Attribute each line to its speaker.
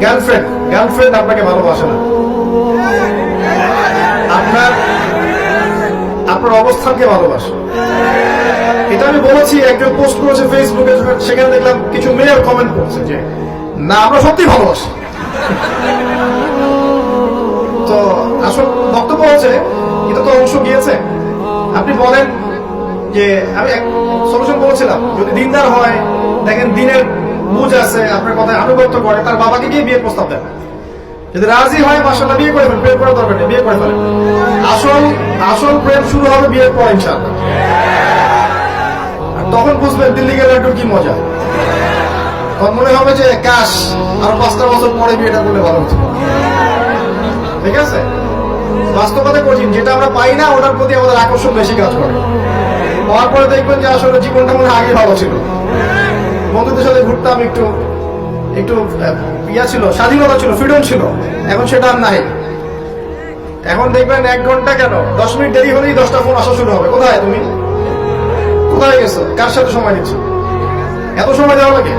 Speaker 1: Girlfriend আপনাকে ভালোবাসে না, আপনার অবস্থানকে ভালোবাসে। এটা আমি বলেছি, একজন পোস্ট করেছে ফেসবুকে, সেখানে দেখলাম কিছু মেয়ের কমেন্ট করছে যে না আমরা সত্যি ভালোবাসি। তো আসল বক্তব্য হচ্ছে এটা তো অংশ গিয়েছে। আপনি বলেন যে আমি এক সলিউশন বলেছিলাম, যদি দিনদার হয়, দেখেন দিনের বুঝ আছে, আপনার কথায় আনুগত্য করে, তার বাবাকে গিয়ে বিয়ের প্রস্তাব দেন। যদি রাজি হয় মাশাআল্লাহ বিয়ে করে ফেলেন, প্রেম করার দরকার নেই, বিয়ে করে ফেলেন। আসল প্রেম শুরু হবে বিয়ের পর ইনশাআল্লাহ। আর তখন বুঝবেন দিল্লি গেলে একটু কি মজা। তখন মনে হবে যে কাশ আরো 5টা বছর পরে বিয়েটা করলে ভালো হতো। ঠিক আছে, বাস্তবতা কঠিন, যেটা আমরা পাই না ওটার প্রতি আমাদের আকর্ষণ বেশি কাজ করে। পাওয়ার পরে দেখবেন যে আসলে জীবনটা মনে আগে ভালো ছিল, বন্ধুদের সাথে ঘুরতাম, একটু ইয়া ছিল, স্বাধীনতা ছিল, ফ্রিডম ছিল। এখন সেটা আর নাই। এখন দেখবেন 1 ঘন্টা কেন 10 মিনিট দেরি হলেই 10টা ফোন আসা শুরু হবে। কোথায় তুমি, কোথায় গেছো, কার সাথে সময় দিচ্ছ, এত সময় দেওয়া লাগে?